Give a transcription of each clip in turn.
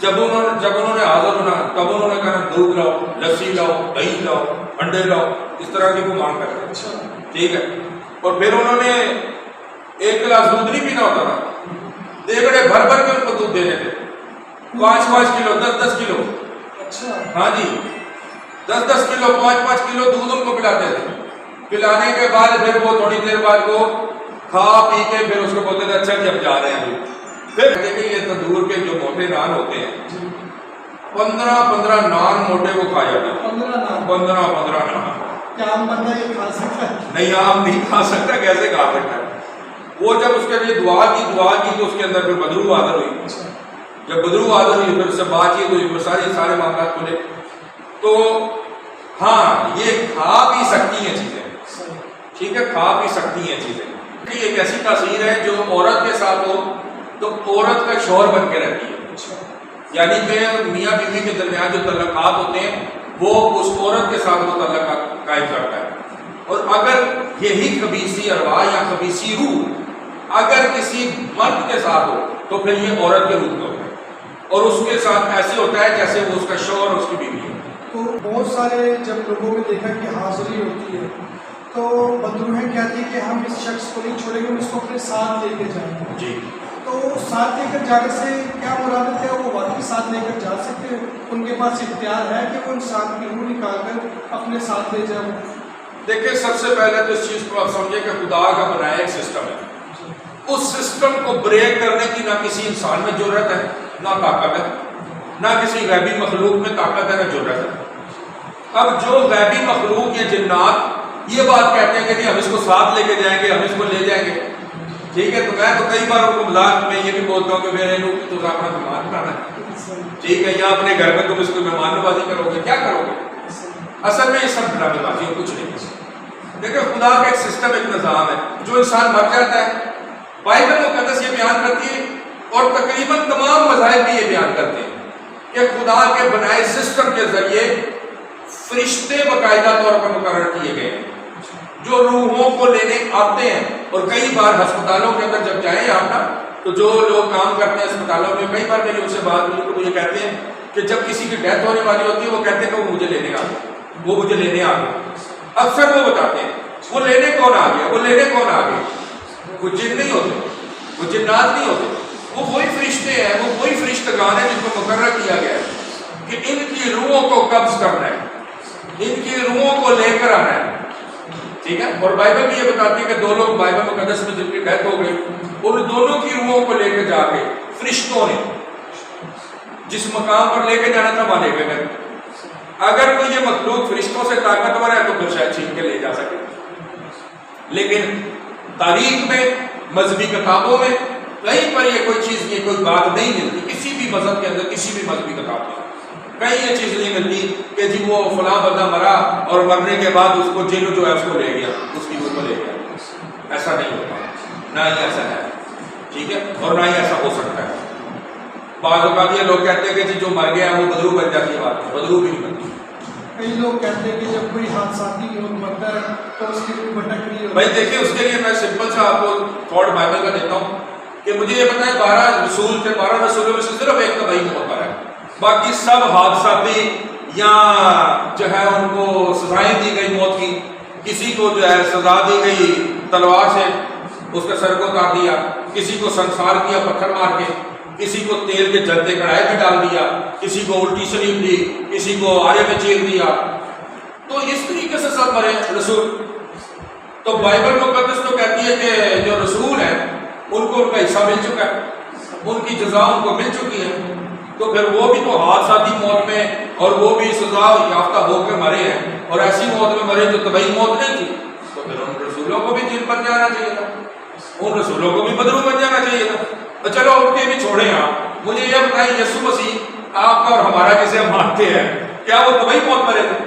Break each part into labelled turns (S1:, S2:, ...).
S1: جب انہوں نے حاضر ہونا تب انہوں نے کہنا دودھ لاؤ، لسی لاؤ، دہی لاؤ، انڈے لاؤ، اس طرح کی وہ مانگ کرتے ہیں، ٹھیک ہے. اور پھر انہوں نے ایک گلاس دودھ نہیں پینا ہوتا تھا، دیگڑے بھر بھر کے ان کو دودھ دینے تھے، 5-5 کلو، 10-10 کلو. ہاں جی، 10-10 کلو، 5-5 کلو دودھ ان کو پلاتے تھے. پلانے کے بعد پھر وہ تھوڑی دیر بعد وہ کھا پی کے پھر اس کو بولتے تھے اچھا جی اب جا رہے ہیں. پھر دیکھیں یہ تندور کے جو موٹے نان ہوتے ہیں 15 نان موٹے وہ کھا جاتے ہیں. 15 نان
S2: کیا عام بندہ یہ کھا سکتا ہے؟
S1: نہیں، عام نہیں کھا سکتا. کیسے کھا سکتا ہے؟ وہ جب اس کے لیے دعا کی تو اس کے اندر پھر بدرو حاضر ہوئی. جب بدرو حاضر ہوئی پھر اس سے بات چیت ہوئی، پھر سارے معاملات کھلے. تو ہاں یہ کھا بھی سکتی ہیں چیزیں، ٹھیک ہے، کھا بھی سکتی ہیں چیزیں. ایک ایسی تاثیر ہے جو عورت کے ساتھ ہو تو عورت کا شوہر بن کے رہتی ہے. یعنی کہ میاں بیوی کے درمیان جو تعلقات ہوتے ہیں وہ اس عورت کے ساتھ وہ تعلق قائم کرتا ہے. اور اگر یہی خبیثی ارواح یا خبیثی روح اگر کسی مرد کے ساتھ ہو تو پھر یہ عورت کے روح میں ہوتا ہے، اور اس کے ساتھ ایسے ہوتا ہے جیسے وہ اس کا شوہر اور اس کی بیوی ہے.
S2: تو بہت سارے جب لوگوں میں دیکھا کہ حاضری ہوتی ہے تو بدروہیں کہتی ہے کہ ہم اس شخص کو نہیں چھوڑیں گے، ہم اس کو اپنے ساتھ لے کے جائیں گے.
S1: جی،
S2: تو ساتھ لے کر جانے سے کیا مراد ہے؟ وہ واقعی ساتھ لے کر جا سکتے ہیں؟ ان کے پاس اختیار ہے کہ وہ انسان کی روح نکال کر اپنے ساتھ لے جائیں؟
S1: دیکھیں سب سے پہلے تو اس چیز کو آپ سمجھیں کہ خدا کا بنایا ایک سسٹم ہے. اس سسٹم کو بریک کرنے کی نہ کسی انسان میں ضرورت ہے، نہ طاقت ہے، نہ کسی غیبی مخلوق میں طاقت ہے، نہ ضرورت ہے. اب جو غیبی مخلوق یا جنات یہ بات کہتے ہیں کہ جی ہم اس کو ساتھ لے کے جائیں گے، ہم اس کو لے جائیں گے، ٹھیک ہے، تو میں تو کئی بار ان کو مذاق میں یہ بھی بولتا ہوں کہ میرے لوگ تو اپنا مہمان بنانا ہے، ٹھیک ہے، یا اپنے گھر میں تم اس کو مہمان نوازی کرو گے، کیا کرو گے؟ اصل میں یہ سب ڈرامے بازی اور کچھ نہیں. دیکھیں خدا کا ایک سسٹم، ایک نظام ہے. جو انسان مر جاتا ہے بائبل مقدس یہ بیان کرتی ہے اور تقریباً تمام مذاہب بھی یہ بیان کرتے ہیں کہ خدا کے بنائے سسٹم کے ذریعے فرشتے باقاعدہ طور پر مقرر کیے گئے ہیں جو روحوں کو لینے آتے ہیں. اور کئی بار ہسپتالوں کے اندر جب جائیں آپ نا تو جو لوگ کام کرتے ہیں ہسپتالوں میں، کئی بار میری ان سے بات ہوئی تو مجھے کہتے ہیں کہ جب کسی کی ڈیتھ ہونے والی ہوتی ہے وہ کہتے ہیں کہ وہ مجھے لینے آ گئے، وہ مجھے لینے آ گئے. اکثر وہ بتاتے ہیں وہ لینے کون آ گیا، وہ لینے کون آ گیا. وہ جن نہیں ہوتے، وہ جنات نہیں ہوتے، وہ وہی فرشتے ہیں، وہ وہی فرشتگان ہیں جن کو مقرر کیا گیا ہے کہ ان کی روحوں کو قبض کرنا ہے، ان کی روحوں کو لے کر آنا ہے، ٹھیک ہے. اور بائبل بھی یہ بتاتی ہے کہ 2 لوگ بائبل مقدس میں جن کی ڈیتھ ہو گئی ان دونوں کی روحوں کو لے کے جا کے فرشتوں نے جس مقام پر لے کے جانا تھا وہاں لے کے گئے. اگر کوئی یہ مخلوق فرشتوں سے طاقتور ہے تو پھر شاید چھین کے لے جا سکے، لیکن تاریخ میں مذہبی کتابوں میں کہیں پر یہ کوئی چیز، یہ کوئی بات نہیں ملتی. کسی بھی مذہب کے اندر، کسی بھی مذہبی کتاب میں کہیں یہ چیز نہیں ملتی کہ جی وہ فلاں بندہ مرا اور مرنے کے بعد اس کو جن جو ہے اس کو لے گیا، اس کی روح کو لے گیا. ایسا نہیں ہوتا، نہ ہی ایسا ہے، ٹھیک ہے، اور نہ ہی ایسا ہو سکتا ہے. بعض اوقات یہ لوگ کہتے ہیں کہ جی جو مر گیا وہ بدرو بن جاتی ہے، بات بدرو بھی نہیں بنتی.
S2: کئی لوگ کہتے ہیں کہ جب کوئی حادثاتی لوگ مرتا ہے تو اس کی روح بھٹک رہی ہے.
S1: بھائی دیکھیں اس کے لیے میں سمپل سا آپ کو تھوڑ بائبل کا دیتا ہوں کہ مجھے یہ پتا ہے 12 رسول تھے، 12 رسولوں میں سے صرف ایک کا بھائی موت پر ہے، باقی سب حادثاتی یا جو ہے ان کو سزائیں دی گئی موت کی. کسی کو جو ہے سزا دی گئی تلوار سے، اس کے سر کو کاٹ دیا، کسی کو سنسار کیا پتھر مار کے، کسی کو تیل کے جلتے کڑھائی میں ڈال دیا، کسی کو الٹی سلیم دی، کسی کو آرے میں چیر دیا. تو اس طریقے سے سب مرے رسول. تو بائبل مقدس تو کہتی ہے کہ جو رسول ہیں ان کو ان کا حصہ مل چکا ہے، ان کی جزا ان کو مل چکی ہے. تو پھر وہ بھی تو حادثاتی موت میں اور وہ بھی سزا یافتہ ہو کے مرے ہیں، اور ایسی موت میں مرے جو طبعی موت نہیں تھی. تو پھر ان رسولوں کو بھی جن بن جانا چاہیے تھا، ان رسولوں کو بھی بدرو بن جانا چاہیے تھا. چلو ان کے بھی چھوڑیں. آپ مجھے یہ بتائیں یسوع مسیح آپ کا اور ہمارا جسے ہم مانتے ہیں کیا وہ طبعی موت مرے تھے؟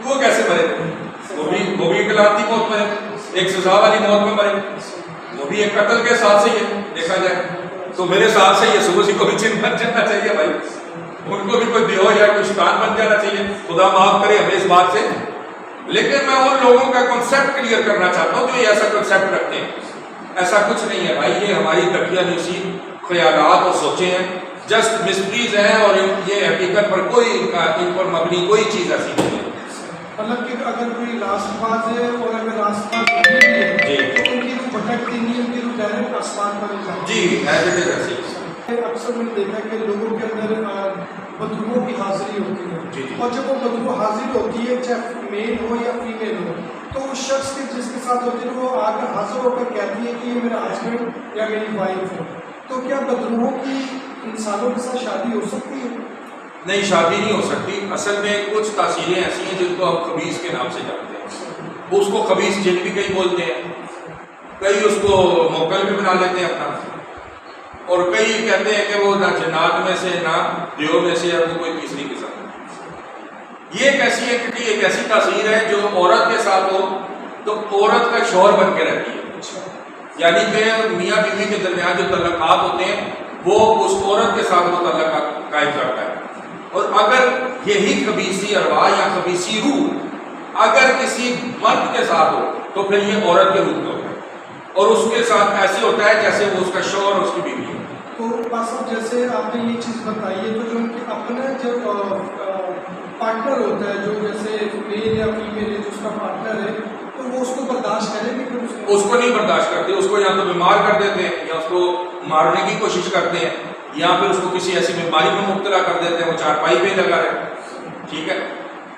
S1: وہ کیسے مرے تھے؟ وہ بھی اکلاتی موت مرے، ایک سزا والی موت میں مرے. وہ بھی ایک قتل کے ساتھ سے ہی دیکھا جائے تو میرے ساتھ سے یسوع مسیح کو بھی جن بن جانا چاہیے بھائی. ان کو بھی کوئی دیو یا کوئی شیطان بن جانا چاہیے. خدا معاف کرے ہمیں اس بات سے. لیکن میں ان لوگوں کا کنسیپٹ کلیئر کرنا چاہتا ہوں جو یہ ایسا کنسیپٹ رکھتے ہیں. ایسا کچھ نہیں ہے بھائی، یہ ہماری تقیہ نویسی خیالات اور سوچیں ہیں. جسٹ مسٹریز ہیں اور یہ حقیقت پر کوئی ان پر مبنی کوئی چیز ایسی نہیں ہے.
S2: مطلب کہ اگر کوئی راست باز ہے اور اگر راست باز نہیں بھی ہے
S1: جی.
S2: تو ان کی روح بھٹکتی نہیں، ان کی روح ڈائریکٹ آسمان پر ہی جاتی
S1: جی ایز اٹ از ایسی.
S2: اکثر میں نے دیکھا کہ لوگوں کے اندر بدروؤں کی حاضری ہوتی ہے
S1: جی جی.
S2: اور جب وہ بدرو حاضر ہوتی ہے چاہے میل ہو یا فیمیل ہو تو اس شخص کے جس کے ساتھ ہوتی ہے وہ آ کر حاضر ہو کر کہتی ہے کہ یہ میرا ہسبینڈ یا میری وائف ہے. تو کیا بدروؤں کی انسانوں کے ساتھ شادی ہو سکتی ہے؟
S1: نہیں، شادی نہیں ہو سکتی. اصل میں کچھ تاثیریں ایسی ہیں جن کو ہم خبیث کے نام سے جانتے ہیں. اس کو خبیث جن بھی کئی بولتے ہیں، کئی اس کو موکل بھی بنا لیتے ہیں اپنا، اور کئی کہتے ہیں کہ وہ نہ جنات میں سے نہ دیو میں سے یا کوئی تیسری قسم. یہ ایک ایسی اینٹی، ایک ایسی تاثیر ہے جو عورت کے ساتھ ہو تو عورت کا شوہر بن کے رہتی ہے. یعنی کہ میاں بیوی کے درمیان جو تعلقات ہوتے ہیں وہ اس عورت کے ساتھ وہ تعلقات قائم کرتا ہے. اور اگر یہی خبیثی ارواح یا خبیثی روح اگر کسی مرد کے ساتھ ہو تو پھر یہ عورت کے روح میں ہوتا ہے اور اس کے ساتھ ایسے ہوتا ہے جیسے وہ اس کا شوہر اور اس کی بیوی ہے.
S2: تو صاحب جیسے آپ نے یہ چیز بتائی ہے تو جو ان کے اپنا جو پارٹنر ہوتا ہے جو جیسے میل یا فیمیل ہے جو اس کا پارٹنر ہے تو وہ اس کو برداشت کرے گی؟ پھر
S1: اس کو نہیں برداشت کرتے، اس کو یا تو بیمار کر دیتے ہیں یا اس کو مارنے کی کوشش کرتے ہیں یا پھر اس کو کسی ایسی بیماری میں مبتلا کر دیتے ہیں، وہ چارپائی پہ لگا رہے. ٹھیک ہے،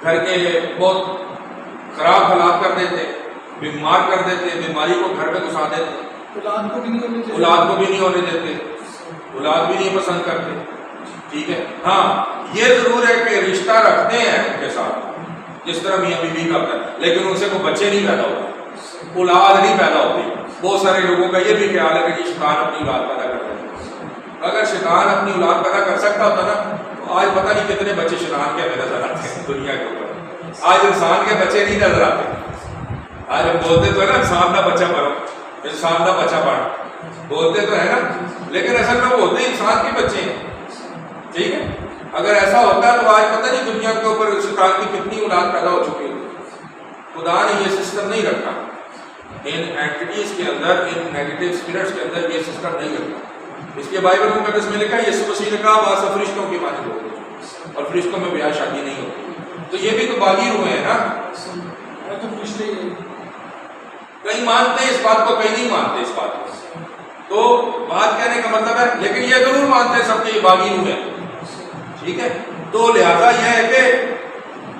S1: گھر کے بہت خراب حالات کر دیتے ہیں، بیمار کر دیتے ہیں، بیماری کو گھر پہ گھسا دیتے ہیں.
S2: اولاد کو بھی نہیں ہونے دیتے،
S1: اولاد کو بھی نہیں ہونے دیتے، اولاد بھی نہیں پسند کرتے. ٹھیک ہے. ہاں یہ ضرور ہے کہ رشتہ رکھتے ہیں ان کے ساتھ جس طرح میاں بیوی کا ہوتا ہے، لیکن ان سے کوئی بچے نہیں پیدا ہوتے، اولاد نہیں پیدا ہوتی. بہت سارے لوگوں کا یہ بھی خیال ہے کہ شیطان اپنی اولاد پیدا کرتا ہے. اگر شیطان اپنی اولاد پیدا کر سکتا ہوتا نا تو آج پتہ نہیں کتنے بچے شیطان کے ہمیں نظر آتے ہیں دنیا کے اوپر. آج انسان کے بچے نہیں نظر آتے. آج ہم بولتے تو ہے نا انسان کا بچہ پڑھو، انسان کا بچہ پڑھو، بولتے تو ہے نا، لیکن اصل میں وہ ہوتے ہیں انسان کے بچے ہیں. ٹھیک ہے. اگر ایسا ہوتا ہے تو آج پتہ نہیں دنیا کے اوپر شیطان کی کتنی اولاد پیدا ہو چکی ہوتی. خدا نے یہ سسٹم نہیں رکھا ان اینٹیز کے اندر، ان نیگیٹو اسپرٹس کے اندر یہ سسٹم نہیں رکھا. اس کے بائبل مقدس میں لکھا ہے یسوع مسیح نے کہا وہاں فرشتوں کی مانند ہوگی اور فرشتوں میں بیاہ شادی نہیں ہوتی. تو یہ بھی تو باغی ہوئے ہیں نا. کئی مانتے ہیں اس بات کو، کئی نہیں مانتے اس بات کو. تو بات کہنے کا مطلب ہے لیکن یہ ضرور مانتے ہیں سب کے یہ باغی ہوئے ہیں. ٹھیک ہے. تو لہذا یہ ہے کہ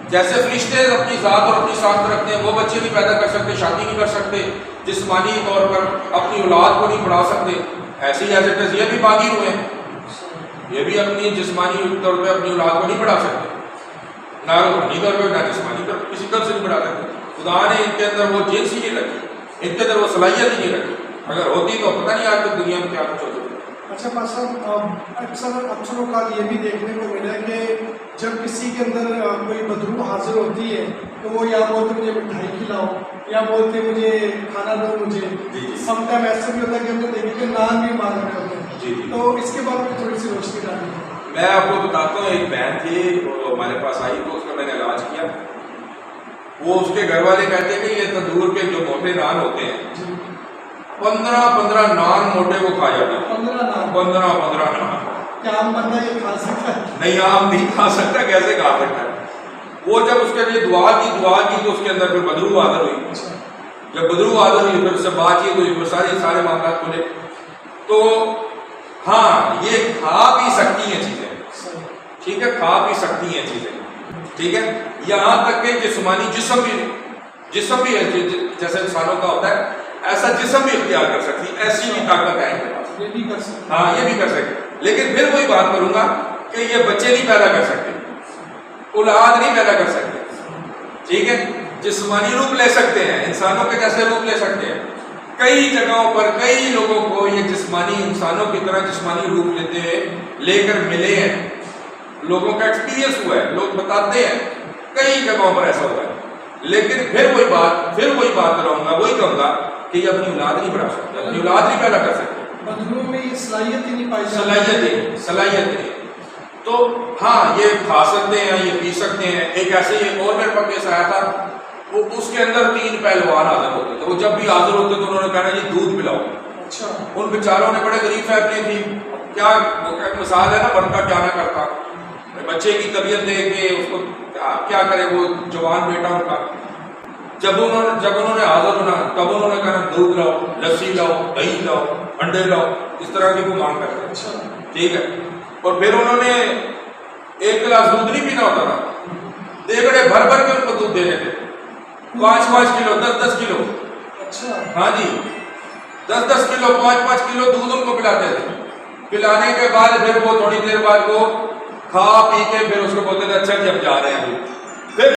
S1: جیسے فرشتے اپنی ذات اور اپنی ساخت رکھتے ہیں، وہ بچے نہیں پیدا کر سکتے، شادی نہیں کر سکتے، جسمانی طور پر اپنی اولاد کو نہیں بڑھا سکتے، ایسے ہی ایسے یہ بھی باغی ہوئے ہیں. یہ بھی اپنی جسمانی طور پہ اپنی اولاد کو نہیں بڑھا سکتے، نہ روحانی طور پہ نہ جسمانی طور پہ، کسی طرح سے نہیں بڑھا سکتے. خدا نے ان کے اندر وہ جنس ہی نہیں رکھی، ان کے اندر وہ صلاحیت ہی نہیں رکھی. اگر ہوتی تو پتہ نہیں آج تک دنیا میں کیا کچھ ہوتا.
S2: اچھا صاحب اکثر اوقات یہ بھی دیکھنے کو ملا کہ جب کسی کے اندر کوئی بدروح حاضر ہوتی ہے تو وہ یا بولتے مجھے مٹھائی کھلاؤ یا بولتے مجھے کھانا دو مجھے. سم ٹائم ایسا بھی ہوتا ہے کہ ہم نے دیکھے کہ نان بھی مانگ رہے ہوتے ہیں. تو اس کے بارے میں تھوڑی سی روشنی ڈالی.
S1: میں آپ کو بتاتا ہوں، ایک بہن تھی وہ ہمارے پاس آئی تو اس کا میں نے علاج کیا. وہ اس کے گھر والے کہتے ہیں کہ یہ تندور کے جو موٹے نان ہوتے ہیں 15 نان موٹے وہ کھا جاتے ہیں. 15 نان.
S2: کیا عام بندہ یہ کھا سکتا ہے؟
S1: نہیں، عام نہیں کھا سکتا. کیسے کھا سکتا ہے؟ وہ جب اس کے لیے دعا کی تو اس کے اندر پھر بدرو حاضر ہوئی. جب بدرو حاضر ہوئی پھر اس سے بات چیت ہوئی، سارے معاملات کھلے. تو ہاں یہ کھا بھی سکتی ہیں چیزیں. ٹھیک ہے، کھا بھی سکتی ہیں چیزیں. ٹھیک ہے. یہاں تک کہ جسمانی جسم بھی ہے جیسے انسانوں کا ہوتا ہے ایسا جسم بھی اختیار کر سکتی، ایسی بھی طاقت ہے ان کے پاس.
S2: یہ بھی کر سکتے.
S1: ہاں یہ بھی کر سکتے. لیکن پھر وہی بات کروں گا کہ یہ بچے نہیں پیدا کر سکتے، اولاد نہیں پیدا کر سکتے. ٹھیک ہے. جسمانی روپ لے سکتے ہیں، انسانوں کے جیسے روپ لے سکتے ہیں. کئی جگہوں پر کئی لوگوں کو یہ جسمانی انسانوں کی طرح جسمانی روپ لے کر ملے ہیں. لوگوں کا ایکسپیرینس ہوا ہے، لوگ بتاتے ہیں کئی جگہوں پر ایسا ہوا ہے. لیکن پھر وہی بات کراؤں گا، وہی کہوں گا کہ یہ اپنی اولاد نہیں بڑھا سکتے، اپنی اولاد نہیں پیدا کر سکتے.
S2: بدلوں میں یہ صلاحیت ہی نہیں پائی جاتی.
S1: صلاحیت نہیں. تو ہاں یہ کھا سکتے ہیں، یہ پی سکتے ہیں. ایک ایسے ہی اور میرے پاس کیس آیا تھا، وہ اس کے اندر 3 پہلوان حاضر ہوتے تھے. وہ جب بھی حاضر ہوتے تو انہوں نے کہا جی دودھ پلاؤ.
S2: اچھا.
S1: ان بیچاروں نے بڑے غریب فیملی تھی، کیا ایک مثال ہے نا، بڑھتا کیا نہ کرتا، بچے کی طبیعت دیکھ کے اس کو کیا کرے وہ جوان بیٹا ان کا، جب انہوں نے حاضر ہونا تب انہوں نے کہا دودھ لاؤ، لسی لاؤ، دہی لاؤ، انڈے لاؤ، اس طرح کی وہ مانگ کرتے ہیں، ٹھیک ہے. اور پھر انہوں نے ایک گلاس دودھ نہیں پینا ہوتا تھا، دیگڑے بھر بھر کے ان کو دودھ دینے تھے، 5-5 کلو، 10-10 کلو، ہاں جی 10-10 کلو، 5-5 کلو دودھ ان کو پلاتے تھے. پلانے کے بعد پھر وہ تھوڑی دیر بعد وہ کھا پی کے پھر اس کو بولتے تھے اچھا جی اب جا رہے ہیں.